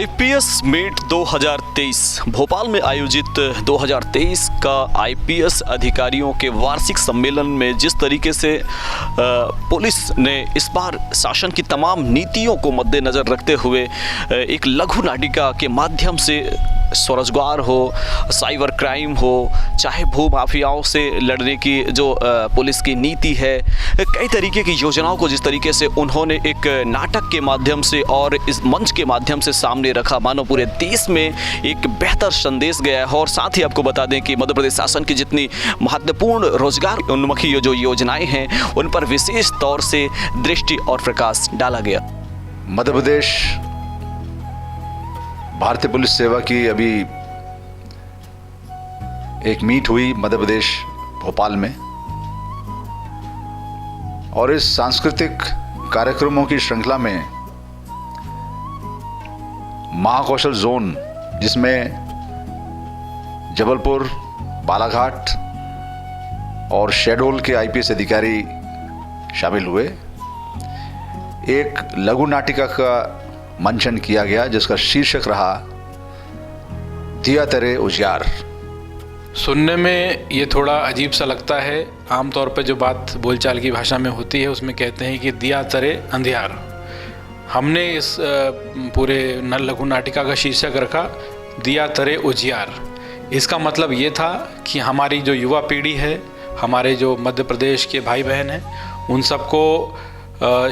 IPS meet 2023 Bhopal में आयोजित 2023 का आईपीएस अधिकारियों के वार्षिक सम्मेलन में जिस तरीके से पुलिस ने इस बार शासन की तमाम नीतियों को मद्देनज़र रखते हुए एक लघु नाटिका के माध्यम से स्वरोजगार हो, साइबर क्राइम हो, चाहे भू माफियाओं से लड़ने की जो पुलिस की नीति है, कई तरीके की योजनाओं को जिस तरीके से उन्होंने एक नाटक के माध्यम से और इस मंच के माध्यम से सामने रखा, मानो पूरे देश में एक बेहतर संदेश गया है। और साथ ही आपको बता दें कि मध्य प्रदेश शासन की जितनी महत्वपूर्ण रोजगार उन्मुखी जो योजनाएं हैं उन पर विशेष तौर से दृष्टि और प्रकाश डाला गया। मध्य प्रदेश भारतीय पुलिस सेवा की अभी एक मीट हुई मध्य प्रदेश भोपाल में, और इस सांस्कृतिक कार्यक्रमों की श्रृंखला में महाकौशल जोन, जिसमें जबलपुर, बालाघाट और शहडोल के आईपीएस अधिकारी शामिल हुए, एक लघु नाटिका का मंचन किया गया जिसका शीर्षक रहा दिया तेरे उजियार। सुनने में ये थोड़ा अजीब सा लगता है। आमतौर पर जो बात बोलचाल की भाषा में होती है उसमें कहते हैं कि दिया तेरे अंधियार। हमने इस पूरे लघु नाटिका का शीर्षक रखा दिया तेरे उजियार। इसका मतलब ये था कि हमारी जो युवा पीढ़ी है, हमारे जो मध्य प्रदेश के भाई बहन हैं, उन सबको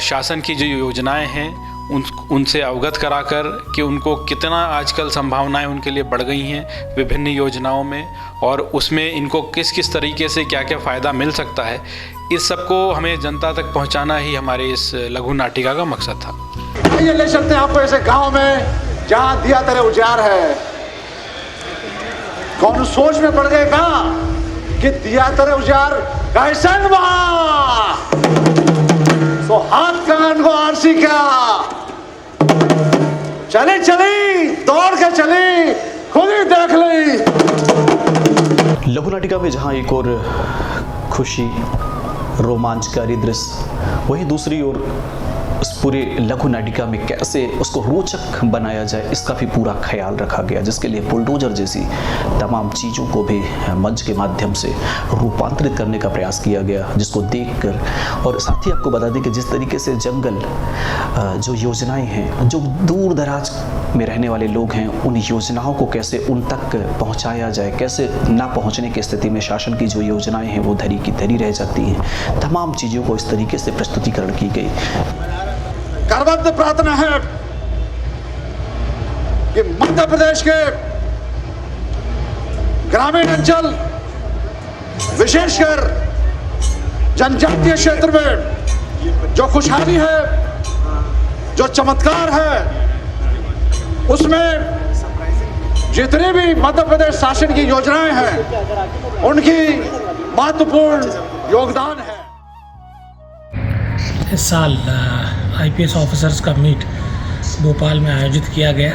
शासन की जो योजनाएं हैं उनसे अवगत कराकर कि उनको कितना आजकल संभावनाएं उनके लिए बढ़ गई हैं विभिन्न योजनाओं में, और उसमें इनको किस किस तरीके से क्या क्या फ़ायदा मिल सकता है, इस सबको हमें जनता तक पहुंचाना ही हमारे इस लघु नाटिका का मकसद था। ये ले सकते हैं आपको ऐसे गांव में जहां दिया तेरे उजियार है। कौन सोच में पड़ गए कहा कि दिया तेरे उजियार कैसन वहां तो हाथ कान को आरसी क्या चली चली दौड़ के चली खुद ही देख ली। लघु नाटिका में जहां एक और खुशी, रोमांचकारी दृश्य, वहीं दूसरी ओर उस पूरे लघु नाटिका में कैसे उसको रोचक बनाया जाए इसका भी पूरा ख्याल रखा गया, जिसके लिए बुलडोजर जैसी तमाम चीज़ों को भी मंच के माध्यम से रूपांतरित करने का प्रयास किया गया, जिसको देखकर। और साथ ही आपको बता दें कि जिस तरीके से जंगल जो योजनाएं हैं, जो दूर दराज में रहने वाले लोग हैं, उन योजनाओं को कैसे उन तक पहुँचाया जाए, कैसे ना पहुँचने की स्थिति में शासन की जो योजनाएँ हैं वो धरी की धरी रह जाती हैं, तमाम चीज़ों को इस तरीके से प्रस्तुतिकरण की गई। करबद्ध प्रार्थना है कि मध्य प्रदेश के ग्रामीण अंचल, विशेषकर जनजातीय क्षेत्र में जो खुशहाली है, जो चमत्कार है, उसमें जितनी भी मध्य प्रदेश शासन की योजनाएं हैं उनकी महत्वपूर्ण योगदान है। इस साल आईपीएस ऑफिसर्स का मीट भोपाल में आयोजित किया गया।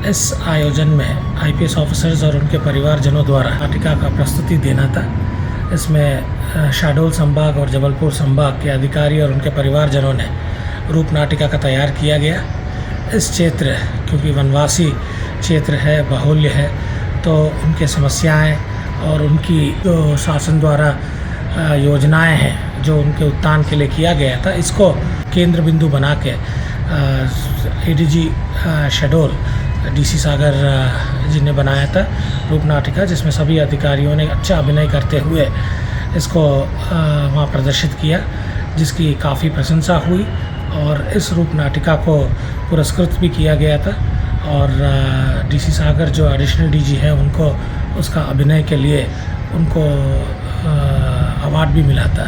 इस आयोजन में आईपीएस ऑफिसर्स और उनके परिवारजनों द्वारा नाटिका का प्रस्तुति देना था। इसमें शहडोल संभाग और जबलपुर संभाग के अधिकारी और उनके परिवारजनों ने रूप नाटिका का तैयार किया गया। इस क्षेत्र, क्योंकि वनवासी क्षेत्र है, बाहुल्य है, तो उनके समस्याएं और उनकी जो शासन द्वारा योजनाएं हैं जो उनके उत्थान के लिए किया गया था, इसको केंद्र बिंदु बना के एडीजी शहडोल डीसी सागर जी ने बनाया था रूप नाटिका, जिसमें सभी अधिकारियों ने अच्छा अभिनय करते हुए इसको वहाँ प्रदर्शित किया, जिसकी काफ़ी प्रशंसा हुई। और इस रूप नाटिका को पुरस्कृत भी किया गया था, और डीसी सागर जो एडिशनल डीजी है उनको उसका अभिनय के लिए उनको अवार्ड भी मिला था।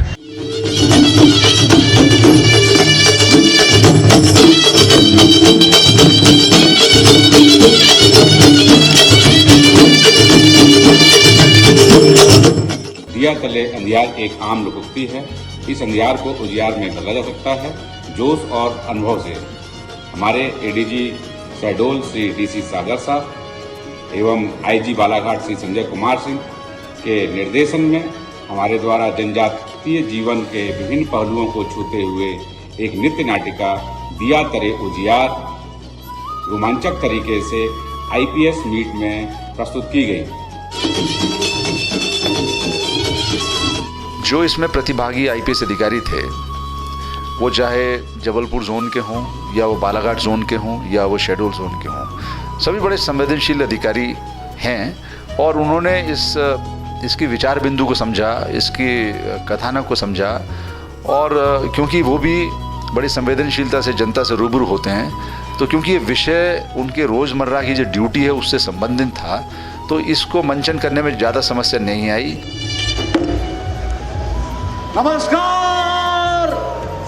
दिया तले अंधियार एक आम लोकोक्ति है। इस अंधियार को उजियार में बदला जा सकता है। जोश और अनुभव से हमारे एडीजी शहडोल श्री डीसी सागर साहब एवं आईजी बालाघाट श्री संजय कुमार सिंह के निर्देशन में हमारे द्वारा जनजातीय जीवन के विभिन्न पहलुओं को छूते हुए एक नृत्य नाटिका दिया तेरे उजियार रोमांचक तरीके से आईपीएस मीट में प्रस्तुत की गई। जो इसमें प्रतिभागी आईपीएस अधिकारी थे, वो चाहे जबलपुर जोन के हों या वो बालाघाट जोन के हों या वो शेड्यूल जोन के हों, सभी बड़े संवेदनशील अधिकारी हैं और उन्होंने इसकी विचार बिंदु को समझा, इसकी कथानक को समझा। और क्योंकि वो भी बड़ी संवेदनशीलता से जनता से रूबरू होते हैं, तो क्योंकि ये विषय उनके रोज़मर्रा की जो ड्यूटी है उससे संबंधित था, तो इसको मंचन करने में ज़्यादा समस्या नहीं आई। नमस्कार,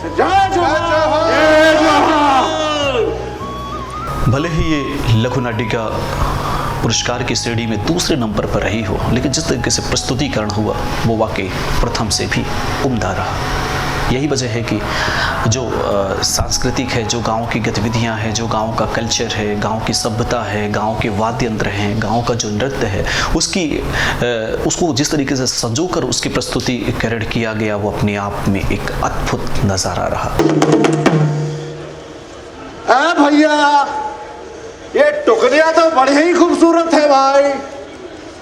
जय जोहार, जय जोहार। भले ही ये लघु नाटिका पुरस्कार की श्रेणी में दूसरे नंबर पर रही हो, लेकिन जिस तरीके से प्रस्तुतिकरण हुआ वो वाकई प्रथम से भी उम्दा रहा। यही वजह है कि जो सांस्कृतिक है, जो गांव की गतिविधियां हैं, जो गांव का कल्चर है, गांव की सभ्यता है, गांव के वाद्य यंत्र हैं, गांव का जो नृत्य है, उसको जिस तरीके से संजोकर उसकी प्रस्तुतिकरण किया गया, वो अपने आप में एक अद्भुत नज़ारा रहा। भैया, ये टुकड़ियां तो बड़ी ही खूबसूरत है भाई,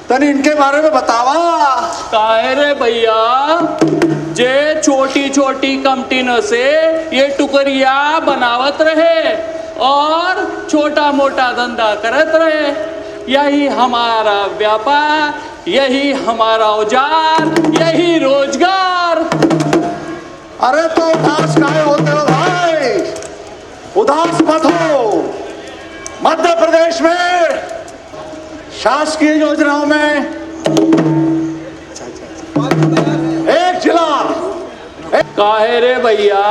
तनी इनके बारे में बतावा। काहे रे भैया, जे छोटी छोटी कमटिनों से ये टुकड़िया बनावत रहे और छोटा मोटा धंधा करत रहे। यही हमारा व्यापार, यही हमारा औजार, यही रोजगार। अरे तो उदास काहे होते हो भाई, उदास मत हो। मध्य प्रदेश में शासकीय योजनाओं में एक जिला काहे रे भैया,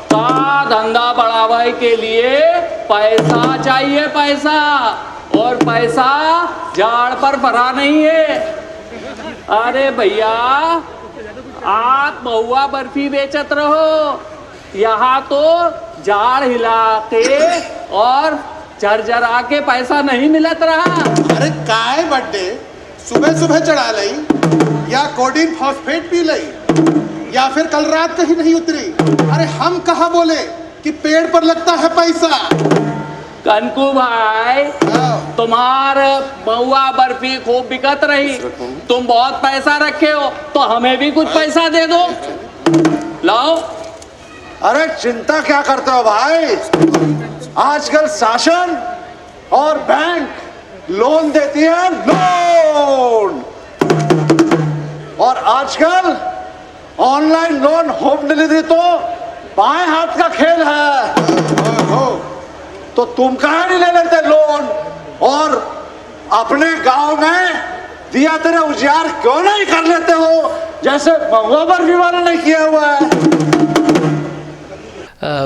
का धंधा बढ़ावे के लिए पैसा चाहिए, पैसा, और पैसा झाड़ पर भरा नहीं है। अरे भैया, आप महुआ बर्फी बेचत रहो, यहाँ तो झाड़ हिला के और झरझरा के पैसा नहीं मिलत रहा। अरे काय बड्डे, सुबह सुबह चढ़ा लई या कोडिन फॉस्फेट पी लई या फिर कल रात कहीं नहीं उतरी। अरे हम कहा बोले कि पेड़ पर लगता है पैसा। कनकू भाई, तुम्हारे महुआ बर्फी खूब बिकत रही, तुम बहुत पैसा रखे हो, तो हमें भी कुछ पैसा दे दो, लाओ। अरे चिंता क्या करते हो भाई, आजकल शासन और बैंक लोन देती है, लोन। और आजकल ऑनलाइन लोन, होम डिलीवरी तो बाएं हाथ का खेल है। तो तुम कहाँ नहीं ले लेते लोन और अपने गांव में दिया तेरे उजियार क्यों नहीं कर लेते हो, जैसे महुआ बर्फी वाले ने किया हुआ है।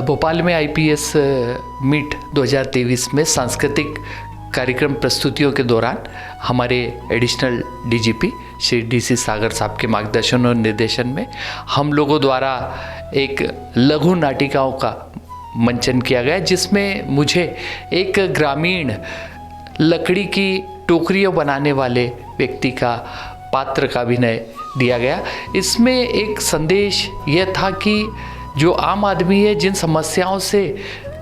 भोपाल में आईपीएस मीट 2023 में सांस्कृतिक कार्यक्रम प्रस्तुतियों के दौरान हमारे एडिशनल डीजीपी श्री डीसी सागर साहब के मार्गदर्शन और निर्देशन में हम लोगों द्वारा एक लघु नाटिकाओं का मंचन किया गया, जिसमें मुझे एक ग्रामीण लकड़ी की टोकरियाँ बनाने वाले व्यक्ति का पात्र का अभिनय दिया गया। इसमें एक संदेश यह था कि जो आम आदमी है, जिन समस्याओं से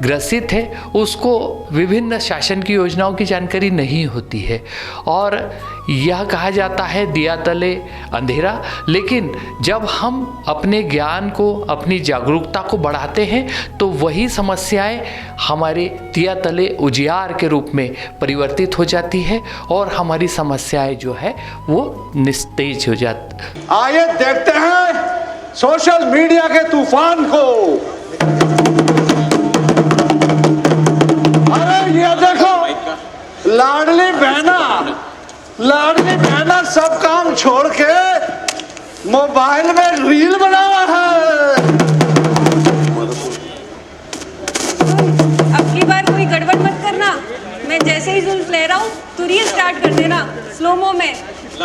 ग्रसित है, उसको विभिन्न शासन की योजनाओं की जानकारी नहीं होती है और यह कहा जाता है दिया तले अंधेरा। लेकिन जब हम अपने ज्ञान को, अपनी जागरूकता को बढ़ाते हैं, तो वही समस्याएं हमारे दिया तले उजियार के रूप में परिवर्तित हो जाती है और हमारी समस्याएं जो है वो निस्तेज हो जाती। आइए देखते हैं सोशल मीडिया के तूफान को। अरे ये देखो, लाडली बहना सब काम छोड़ के मोबाइल में रील बना हुआ है। अब की बार कोई गड़बड़ मत करना, मैं जैसे ही जुल्फ ले रहा हूँ तो रील स्टार्ट कर देना स्लोमो में,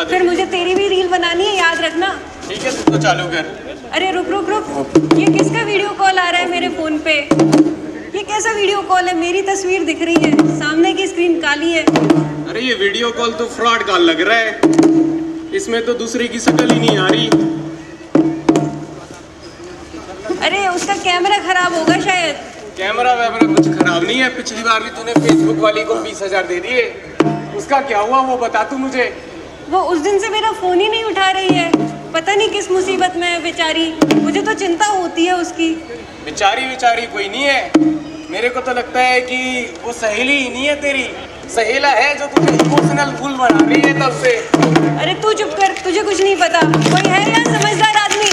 फिर मुझे तेरी भी रील बनानी है, याद रखना। ठीक है, तो चालू कर। अरे रुक, ये किसका वीडियो कॉल आ रहा है मेरे फोन पे? ये कैसा वीडियो कॉल है? मेरी तस्वीर दिख रही है, सामने की स्क्रीन काली है। अरे ये वीडियो कॉल तो फ्रॉड कॉल लग रहा है, इसमें तो दूसरे की शक्ल ही नहीं आ रही। अरे उसका कैमरा खराब होगा शायद। कैमरा वैमरा कुछ खराब नहीं है? पिछली बार भी तूने फेसबुक वाली को 20,000 दे दिए, उसका क्या हुआ वो बता तू मुझे। वो उस दिन से मेरा फोन ही नहीं उठा रही है, पता नहीं किस मुसीबत में है बेचारी। मुझे तो चिंता होती है उसकी। बेचारी कोई नहीं है, मेरे को तो लगता है कि वो सहेली ही नहीं है तेरी, सहेला है जो तुझे इमोशनल फूल बना रही है तब से। अरे तू चुप कर, तुझे कुछ नहीं पता। कोई है या समझदार आदमी?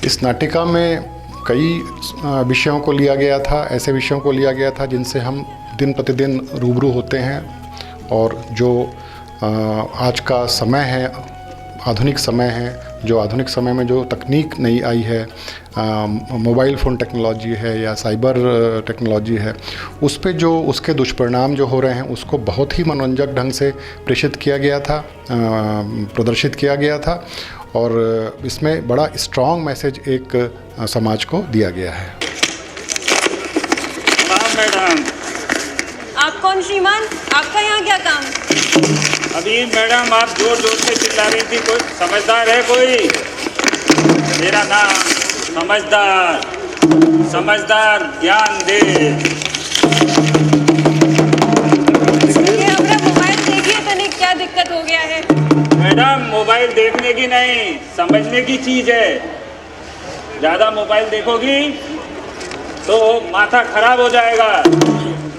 इस नाटिका में कई विषयों को लिया गया था, ऐसे विषयों को लिया गया था जिनसे हम दिन प्रतिदिन रूबरू होते हैं, और जो आज का समय है, आधुनिक समय है, जो आधुनिक समय में जो तकनीक नई आई है, मोबाइल फ़ोन टेक्नोलॉजी है या साइबर टेक्नोलॉजी है, उस पे जो उसके दुष्परिणाम जो हो रहे हैं उसको बहुत ही मनोरंजक ढंग से प्रेषित किया गया था, प्रदर्शित किया गया था, और इसमें बड़ा स्ट्रॉन्ग मैसेज एक समाज को दिया गया है। मैडम, आप कौन श्रीमान? आपका यहाँ क्या काम? अभी मैडम आप जोर जोर से चिल्ला रही थी, कोई समझदार है कोई? मेरा नाम समझदार ज्ञान दे। ये हमारा मोबाइल देखिए तने क्या दिक्कत हो गया है। मैडम मोबाइल देखने की नहीं, समझने की चीज़ है। ज़्यादा मोबाइल देखोगी तो माथा खराब हो जाएगा,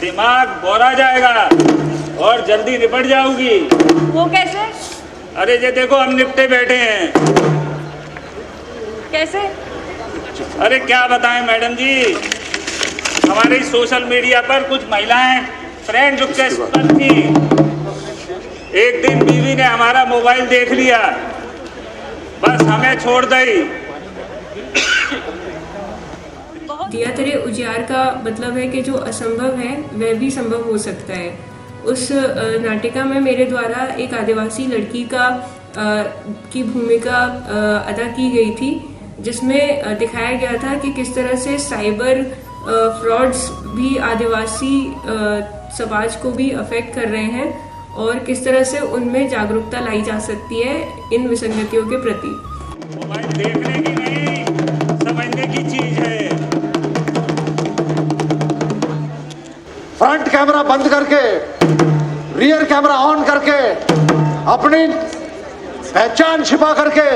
दिमाग बोरा जाएगा और जल्दी निपट जाओगी। वो कैसे? अरे ये देखो हम निपटे बैठे हैं। कैसे? अरे क्या बताएं मैडम जी, हमारे सोशल मीडिया पर कुछ महिलाएं फ्रेंड रिक्वेस्ट पर थी। एक दिन बीवी ने हमारा मोबाइल देख लिया, बस हमें छोड़ दी। दिया तेरे उजियार का मतलब है कि जो असंभव है वह भी संभव हो सकता है। उस नाटिका में मेरे द्वारा एक आदिवासी लड़की की भूमिका अदा की गई थी, जिसमें दिखाया गया था कि किस तरह से साइबर फ्रॉड्स भी आदिवासी समाज को भी अफेक्ट कर रहे हैं और किस तरह से उनमें जागरूकता लाई जा सकती है इन विसंगतियों के प्रति। मोबाइल देखने की नहीं, समझने की चीज है। फ्रंट कैमरा बंद करके रियर कैमरा ऑन करके अपनी पहचान छिपा करके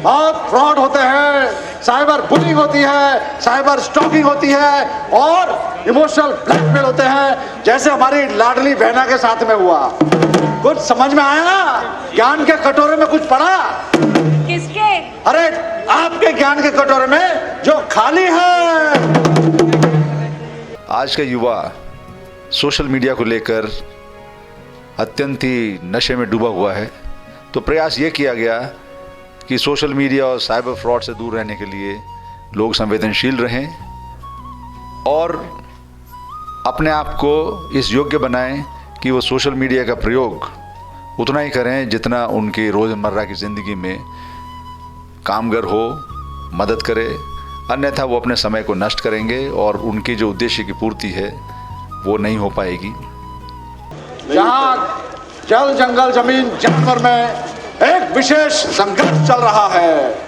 बहुत फ्रॉड होते हैं, साइबर बुलिंग होती है, साइबर स्टॉकिंग होती है और इमोशनल ब्लैकमेल होते हैं, जैसे हमारी लाडली बहना के साथ में हुआ। कुछ समझ में आया? ज्ञान के कटोरे में कुछ पड़ा? किसके? अरे आपके ज्ञान के कटोरे में जो खाली है। आज का युवा सोशल मीडिया को लेकर अत्यंत ही नशे में डूबा हुआ है, तो प्रयास ये किया गया कि सोशल मीडिया और साइबर फ्रॉड से दूर रहने के लिए लोग संवेदनशील रहें और अपने आप को इस योग्य बनाएं कि वो सोशल मीडिया का प्रयोग उतना ही करें जितना उनकी रोज़मर्रा की ज़िंदगी में कामगर हो, मदद करे, अन्यथा वो अपने समय को नष्ट करेंगे और उनकी जो उद्देश्य की पूर्ति है वो नहीं हो पाएगी। जहां जल जंगल जमीन जानवर में एक विशेष संघर्ष चल रहा है।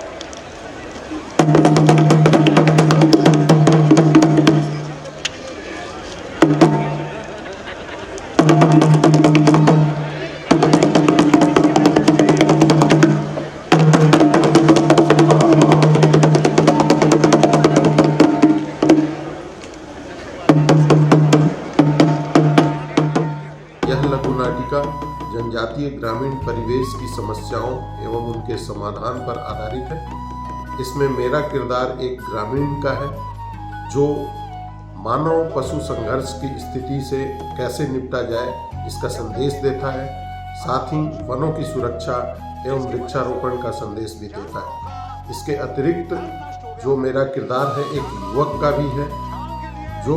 यह लघु नाटिका जनजातीय ग्रामीण परिवेश की समस्याओं एवं उनके समाधान पर आधारित है। इसमें मेरा किरदार एक ग्रामीण का है जो मानव पशु संघर्ष की स्थिति से कैसे निपटा जाए इसका संदेश देता है, साथ ही वनों की सुरक्षा एवं वृक्षारोपण का संदेश भी देता है। इसके अतिरिक्त जो मेरा किरदार है एक युवक का भी है जो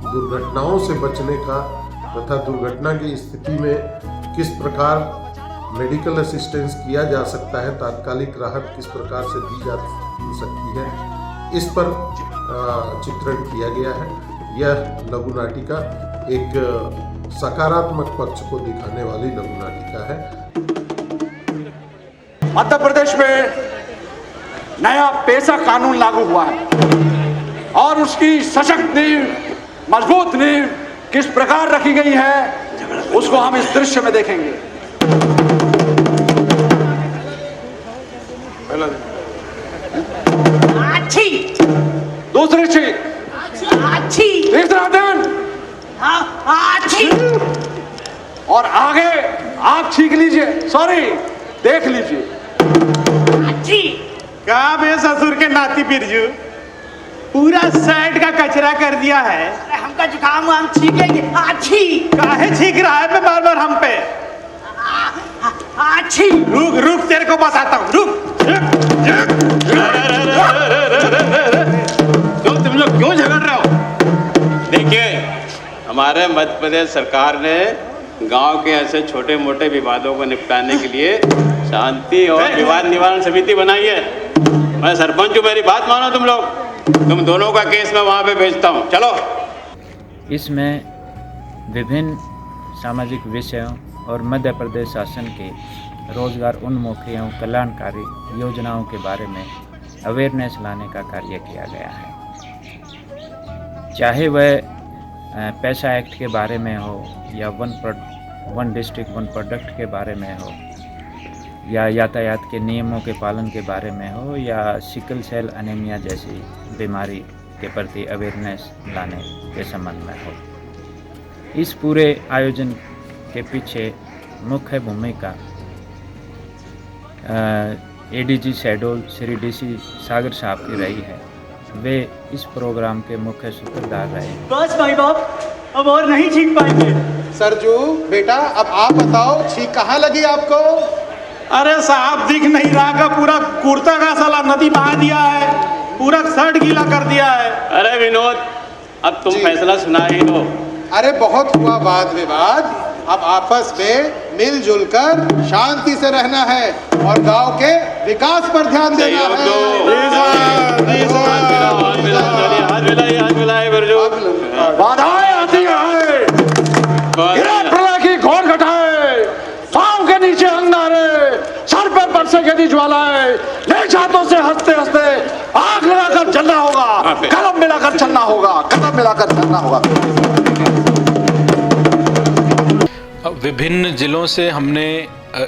दुर्घटनाओं से बचने का तथा दुर्घटना की स्थिति में किस प्रकार मेडिकल असिस्टेंस किया जा सकता है, तात्कालिक राहत किस प्रकार से दी जा सकती है, इस पर चित्रण किया गया है। यह लघु नाटिका एक सकारात्मक पक्ष को दिखाने वाली लघु नाटिका है। मध्य प्रदेश में नया पेशा कानून लागू हुआ है। और उसकी सशक्त नींव, मजबूत नींव किस प्रकार रखी गई है उसको हम इस दृश्य में देखेंगे। दूसरी चीख, तीसरा दिन, और आगे आप छींक लीजिए, सॉरी देख लीजिए। कहा बे ससुर के नाती बिरजू, पूरा साइड का कचरा कर दिया है। हमका जुकाम हम छींकेंगे। काहे छींक रहा है बार बार हम पे? रुक रुक, तेरे को बताता हूँ, रुक। तुम लोग क्यों झगड़ रहे हो? देखिए, हमारे मध्य प्रदेश सरकार ने गांव के ऐसे छोटे मोटे विवादों को निपटाने के लिए शांति और विवाद निवारण समिति बनाई है। मैं सरपंच हूँ, मेरी बात मानो तुम लोग। तुम दोनों का केस मैं वहाँ पे भेजता हूँ, चलो। इसमें विभिन्न सामाजिक विषयों और मध्य प्रदेश शासन के रोजगार उन्मुख एवं कल्याणकारी योजनाओं के बारे में अवेयरनेस लाने का कार्य किया गया है। चाहे वह पैसा एक्ट के बारे में हो या वन डिस्ट्रिक्ट वन प्रोडक्ट के बारे में हो या यातायात के नियमों के पालन के बारे में हो या सिकल सेल एनीमिया जैसी बीमारी के प्रति अवेयरनेस लाने के संबंध में हो। इस पूरे आयोजन के पीछे मुख्य भूमिका एडीजी शहडोल श्री डीसी सागर साहब की रही है। वे इस प्रोग्राम के मुख्य सूत्रधार रहे। बस भाई बाप, अब और नहीं छींक पाएंगे। सरजू बेटा, अब आप बताओ छींक कहाँ लगी आपको? अरे साहब, दिख नहीं रहा का पूरा कुर्ता का साला नदी बहा दिया है, पूरा शर्ट गीला कर दिया है। अरे विनोद, अब तुम फैसला सुना ही दो। अरे बहुत हुआ वाद विवाद, अब आपस में मिलजुल कर शांति से रहना है और गांव के विकास पर ध्यान देना है। बाधाएं आती हैं, गिरे प्रलय की घोर घटाए, पांव के नीचे अंगारे, सर पर बरसे यदि ज्वालाएं, ले हाथों से हंसते हंसते आग लगाकर चलना होगा, कदम मिलाकर चलना होगा, कदम मिलाकर चलना होगा। विभिन्न जिलों से हमने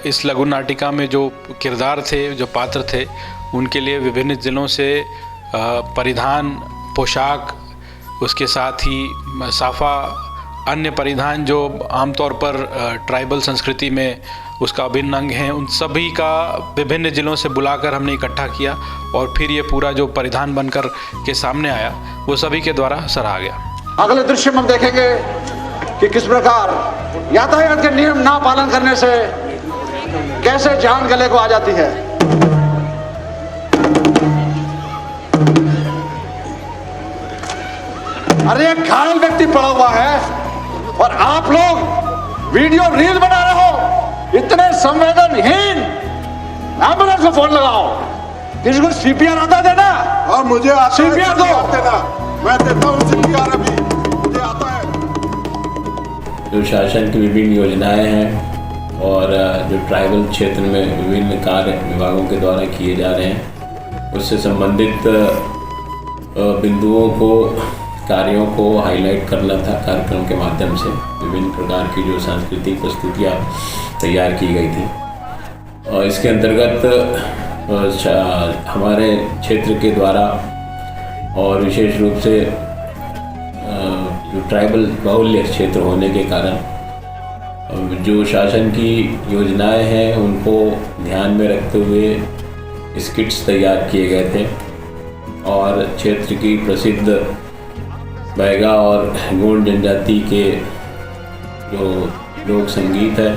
इस लघु नाटिका में जो किरदार थे, जो पात्र थे, उनके लिए विभिन्न जिलों से परिधान, पोशाक, उसके साथ ही साफा, अन्य परिधान जो आमतौर पर ट्राइबल संस्कृति में उसका अभिन्न अंग है, उन सभी का विभिन्न जिलों से बुलाकर हमने इकट्ठा किया और फिर ये पूरा जो परिधान बनकर के सामने आया वो सभी के द्वारा सराहा गया। अगले दृश्य में हम देखेंगे कि किस प्रकार यातायात के नियम ना पालन करने से कैसे जान गले को आ जाती है। अरे एक घायल व्यक्ति पड़ा हुआ है और आप लोग वीडियो रील बना रहे हो, इतने संवेदनहीन। एम्बुलेंस को फोन लगाओ, किसी को सीपीआर आता देना। और मुझे सीपीआर दो, मैं देता हूँ सीपीआर, अभी मुझे आता है। जो शासन की विभिन्न योजनाएं हैं और जो ट्राइबल क्षेत्र में विभिन्न कार्य विभागों के द्वारा किए जा रहे हैं, उससे संबंधित बिंदुओं को, कार्यों को हाईलाइट करना था कार्यक्रम के माध्यम से। विभिन्न प्रकार की जो सांस्कृतिक प्रस्तुतियाँ तैयार की गई थी और इसके अंतर्गत हमारे क्षेत्र के द्वारा और विशेष रूप से जो ट्राइबल बाहुल्य क्षेत्र होने के कारण जो शासन की योजनाएं हैं उनको ध्यान में रखते हुए स्किट्स तैयार किए गए थे और क्षेत्र की प्रसिद्ध बैगा और गोंड जनजाति के जो लोक संगीत है,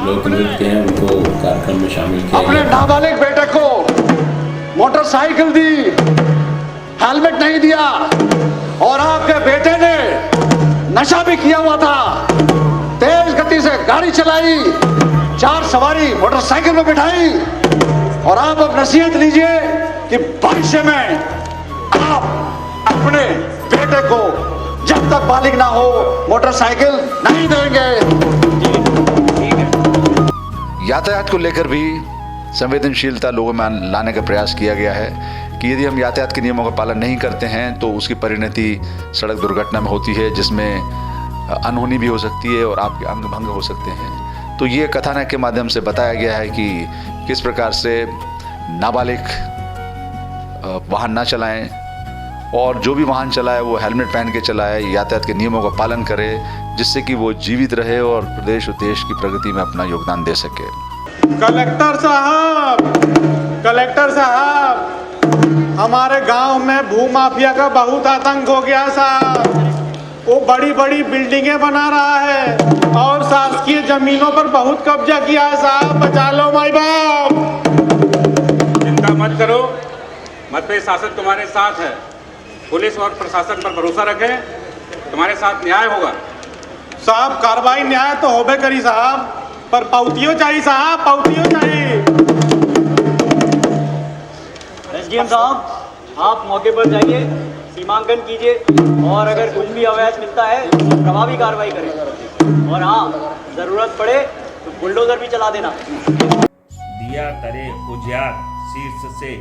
लोक नृत्य हैं, उनको कार्यक्रम में शामिल किया गया। अपने नाबालिग बेटे को मोटरसाइकिल दी, हेलमेट नहीं दिया और आपके बेटे ने नशा भी किया हुआ था, तेज गति से गाड़ी चलाई, 4 सवारी मोटरसाइकिल में बिठाई और आप अब नसीहत लीजिए कि भविष्य में आप अपने बेटे को जब तक बालिग ना हो मोटरसाइकिल नहीं देंगे। यातायात को लेकर भी संवेदनशीलता लोगों में लाने का प्रयास किया गया है कि यदि हम यातायात के नियमों का पालन नहीं करते हैं तो उसकी परिणति सड़क दुर्घटना में होती है, जिसमें अनहोनी भी हो सकती है और आपके अंग भंग हो सकते हैं। तो ये कथानक के माध्यम से बताया गया है कि किस प्रकार से नाबालिग वाहन ना चलाएं और जो भी वाहन चलाए वो हेलमेट पहन के चलाए, यातायात के नियमों का पालन करे, जिससे कि वो जीवित रहे और प्रदेश और देश की प्रगति में अपना योगदान दे सके। कलेक्टर साहब, हमारे गांव में भूमाफिया का बहुत आतंक हो गया साहब। वो बड़ी बड़ी बिल्डिंगें बना रहा है और शासकीय जमीनों पर बहुत कब्जा किया है साहब। बचा लो माई बाप। चिंता मत करो, मध्य प्रदेश शासन तुम्हारे साथ है। पुलिस और प्रशासन पर भरोसा रखें, तुम्हारे साथ न्याय होगा। साहब कार्रवाई न्याय तो होबे करी साहब, पर पाउतियों चाहिए साहब, पाउतियों चाहिए। एसडीएम साहब, आप मौके पर जाइए, सीमांकन कीजिए और अगर कुछ भी अवैध मिलता है तो प्रभावी कार्रवाई करें। और हाँ, जरूरत पड़े तो बुलडोजर भी चला देना। दिया तरे उजियार शीर्ष से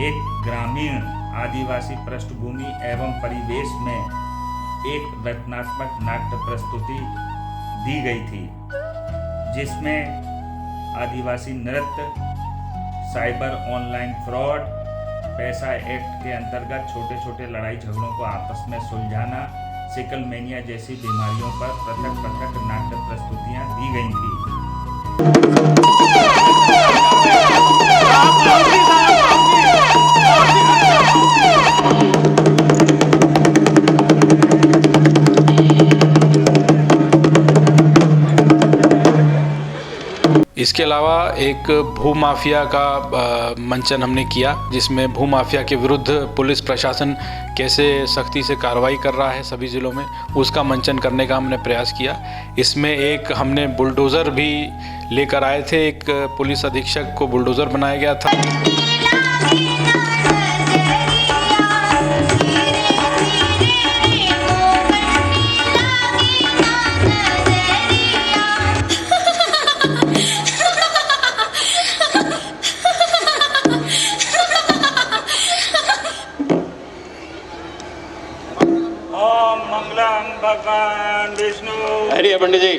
एक ग्रामीण आदिवासी पृष्ठभूमि एवं परिवेश में एक रचनात्मक नाट्य प्रस्तुति दी गई थी, जिसमें आदिवासी नृत्य, साइबर ऑनलाइन फ्रॉड, पैसा एक्ट के अंतर्गत छोटे छोटे लड़ाई झगड़ों को आपस में सुलझाना, सिकल मेनिया जैसी बीमारियों पर पृथक पृथक नाट्य प्रस्तुतियां दी गई थी। इसके अलावा एक भूमाफिया का मंचन हमने किया, जिसमें भूमाफिया के विरुद्ध पुलिस प्रशासन कैसे सख्ती से कार्रवाई कर रहा है सभी ज़िलों में, उसका मंचन करने का हमने प्रयास किया। इसमें एक हमने बुलडोज़र भी लेकर आए थे, एक पुलिस अधीक्षक को बुलडोज़र बनाया गया था। भगवान विष्णु। अरे पंडित जी,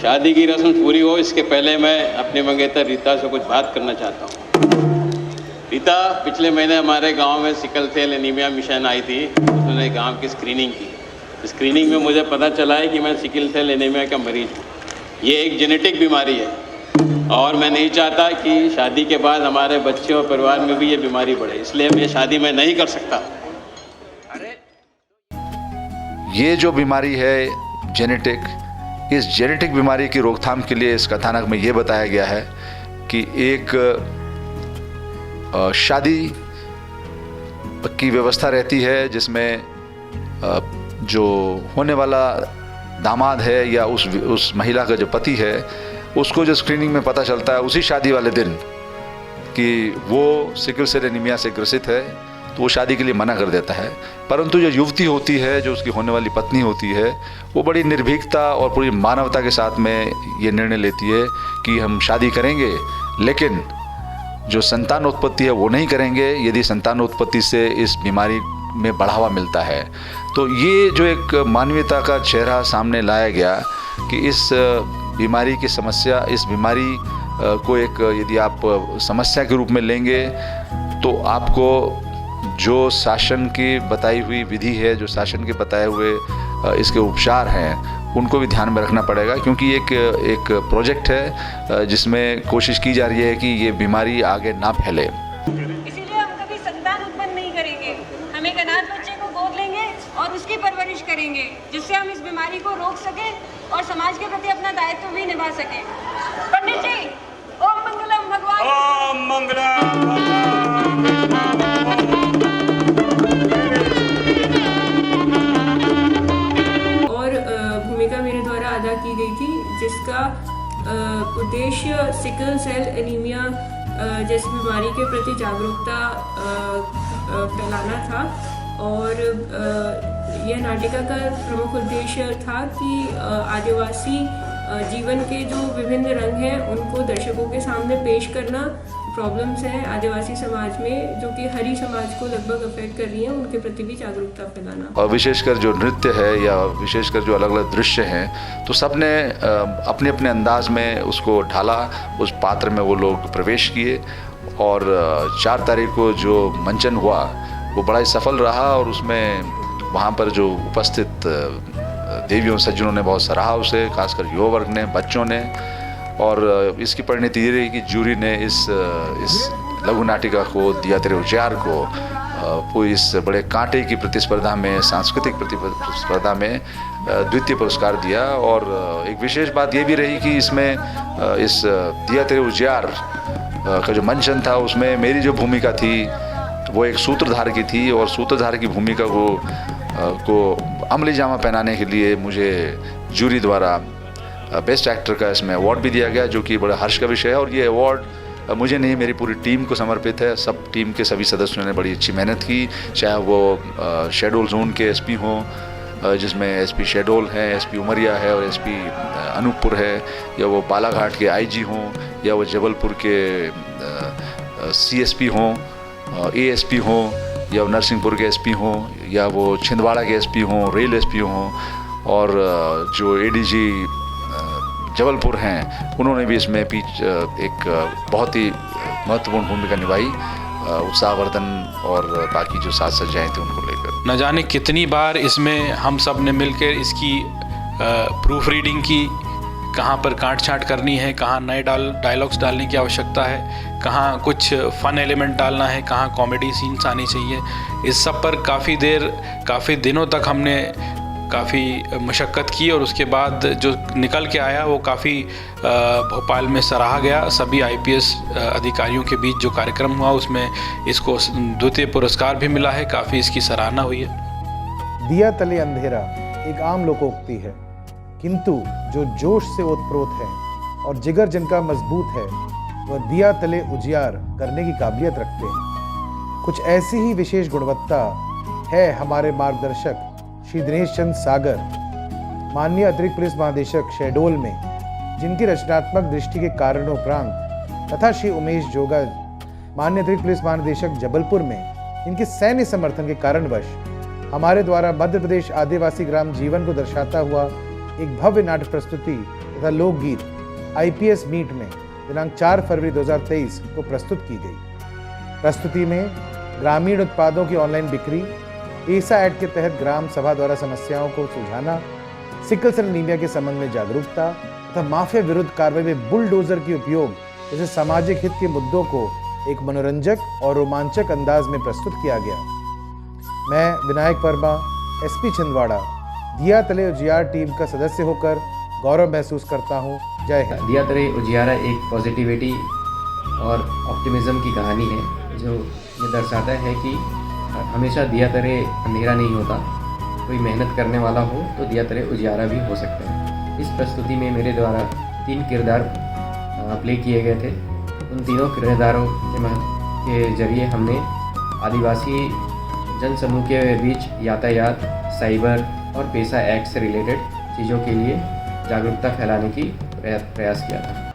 शादी की रस्म पूरी हो इसके पहले मैं अपनी मंगेतर रीता से कुछ बात करना चाहता हूँ। रीता, पिछले महीने हमारे गांव में सिकल सेल एनीमिया मिशन आई थी, उसने गांव की स्क्रीनिंग की। स्क्रीनिंग में मुझे पता चला है कि मैं सिकल सेल एनीमिया का मरीज हूँ। ये एक जेनेटिक बीमारी है और मैं नहीं चाहता कि शादी के बाद हमारे बच्चे और परिवार में भी ये बीमारी बढ़े, इसलिए मैं शादी में नहीं कर सकता। ये जो बीमारी है जेनेटिक, इस जेनेटिक बीमारी की रोकथाम के लिए इस कथानक में ये बताया गया है कि एक शादी की व्यवस्था रहती है जिसमें जो होने वाला दामाद है या उस महिला का जो पति है, उसको जो स्क्रीनिंग में पता चलता है उसी शादी वाले दिन कि वो सिकल सेल एनीमिया से ग्रसित है, तो वो शादी के लिए मना कर देता है। परंतु जो युवती होती है, जो उसकी होने वाली पत्नी होती है, वो बड़ी निर्भीकता और पूरी मानवता के साथ में ये निर्णय लेती है कि हम शादी करेंगे, लेकिन जो संतानोत्पत्ति है वो नहीं करेंगे यदि संतानोत्पत्ति से इस बीमारी में बढ़ावा मिलता है। तो ये जो एक मानवीयता का चेहरा सामने लाया गया कि इस बीमारी की समस्या, इस बीमारी को एक यदि आप समस्या के रूप में लेंगे तो आपको जो शासन की बताई हुई विधि है, जो शासन के बताए हुए इसके उपचार हैं, उनको भी ध्यान में रखना पड़ेगा, क्योंकि एक प्रोजेक्ट है जिसमें कोशिश की जा रही है कि ये बीमारी आगे ना फैले। इसीलिए हम कभी संतान उत्पन्न नहीं करेंगे, हम एक अनाथ बच्चे को गोद लेंगे और उसकी परवरिश करेंगे, जिससे हम इस बीमारी को रोक सकें और समाज के प्रति अपना दायित्व भी निभा सकें। पंडित जी, ओम मंगलम भगवान। ओम मंगलम। मेरे द्वारा अदा की गई थी, जिसका उद्देश्य सिकल सेल एनीमिया जैसी बीमारी के प्रति जागरूकता फैलाना था। और यह नाटिका का प्रमुख उद्देश्य था कि आदिवासी जीवन के जो विभिन्न रंग हैं उनको दर्शकों के सामने पेश करना, प्रॉब्लम्स हैं आदिवासी समाज में जो कि हरी समाज को लगभग अफेक्ट कर रही हैं, उनके प्रति भी जागरूकता फैलाना। और विशेषकर जो नृत्य है या विशेषकर जो अलग अलग दृश्य हैं, तो सब ने अपने अपने अंदाज में उसको ढाला, उस पात्र में वो लोग प्रवेश किए। और 4 तारीख को जो मंचन हुआ वो बड़ा ही सफल रहा और उसमें वहाँ पर जो उपस्थित देवियों सज्जनों ने बहुत सराहा उसे, खासकर युवा वर्ग ने, बच्चों ने। और इसकी परिणति ये रही कि जूरी ने इस लघु नाटिका को, दिया तेरे उजियार को, इस बड़े कांटे की प्रतिस्पर्धा में, सांस्कृतिक प्रतिस्पर्धा में द्वितीय पुरस्कार दिया। और एक विशेष बात ये भी रही कि इसमें इस दिया तेरे उजियार का जो मंचन था उसमें मेरी जो भूमिका थी वो एक सूत्रधार की थी। और सूत्रधार की भूमिका को अमली जामा पहनाने के लिए मुझे जूरी द्वारा बेस्ट एक्टर का इसमें अवार्ड भी दिया गया, जो कि बड़ा हर्ष का विषय है। और ये अवार्ड मुझे नहीं, मेरी पूरी टीम को समर्पित है। सब टीम के सभी सदस्यों ने बड़ी अच्छी मेहनत की, चाहे वो शेडोल जोन के एसपी हों, जिसमें एसपी शेडोल हैं, एसपी उमरिया है और एसपी अनूपपुर है, या वो बालाघाट के आईजी हों, या वो जबलपुर के सीएसपी हों, एएसपी हों, या वो नरसिंहपुर के एसपी हों, या वो छिंदवाड़ा के एसपी हों, रेल एसपी हों, और जो एडीजी जबलपुर हैं उन्होंने भी इसमें एक बहुत ही महत्वपूर्ण भूमिका निभाई, उत्साहवर्धन और बाकी जो साज सज्जाएँ थी उनको लेकर। न जाने कितनी बार इसमें हम सब ने मिलकर इसकी प्रूफ रीडिंग की, कहाँ पर काट छाँट करनी है, कहाँ नए डायलॉग्स डालने की आवश्यकता है, कहाँ कुछ फ़न एलिमेंट डालना है, कहाँ कॉमेडी सीन्स आनी चाहिए। इस सब पर काफ़ी दिनों तक हमने काफ़ी मशक्क़त की और उसके बाद जो निकल के आया वो काफ़ी भोपाल में सराहा गया। सभी आईपीएस अधिकारियों के बीच जो कार्यक्रम हुआ उसमें इसको द्वितीय पुरस्कार भी मिला है, काफ़ी इसकी सराहना हुई है। दिया तले अंधेरा एक आम लोकोक्ति है, किंतु जो जोश से ओतप्रोत है और जिगर जिनका मजबूत है वह दिया तले उजियार करने की काबिलियत रखते हैं। कुछ ऐसी ही विशेष गुणवत्ता है हमारे मार्गदर्शक श्री दिनेश चंद्र सागर, माननीय अतिरिक्त पुलिस महानिदेशक शहडोल में, जिनकी रचनात्मक दृष्टि के कारणोपरांत, तथा श्री उमेश जोगा, माननीय अतिरिक्त पुलिस महानिदेशक जबलपुर में, जिनके सैन्य समर्थन के कारणवश हमारे द्वारा मध्य प्रदेश आदिवासी ग्राम जीवन को दर्शाता हुआ एक भव्य नाटक प्रस्तुति तथा लोकगीत आईपीएस मीट में दिनांक 4 फरवरी 2023 को प्रस्तुत की गई। प्रस्तुति में ग्रामीण उत्पादों की ऑनलाइन बिक्री, पेसा ऐड के तहत ग्राम सभा द्वारा समस्याओं को सुलझाना, सिकल सेल एनीमिया के संबंध में जागरूकता तथा माफिया विरुद्ध कार्रवाई में बुलडोजर के उपयोग जैसे सामाजिक हित के मुद्दों को एक मनोरंजक और रोमांचक अंदाज में प्रस्तुत किया गया। मैं विनायक वर्मा, एसपी छिंदवाड़ा, दिया तले उजियार टीम का सदस्य होकर गौरव महसूस करता हूँ। जय हिंद। दिया तले उजियारा एक पॉजिटिविटी और ऑप्टिमिज्म की कहानी है, जो ये दर्शाता है कि हमेशा दिया तले अंधेरा नहीं होता, कोई मेहनत करने वाला हो तो दिया तले उजियारा भी हो सकता है। इस प्रस्तुति में मेरे द्वारा 3 किरदार प्ले किए गए थे। उन तीनों किरदारों के जरिए हमने आदिवासी जनसमूह के बीच यातायात, साइबर और पेसा एक्ट से रिलेटेड चीज़ों के लिए जागरूकता फैलाने की प्रयास किया था।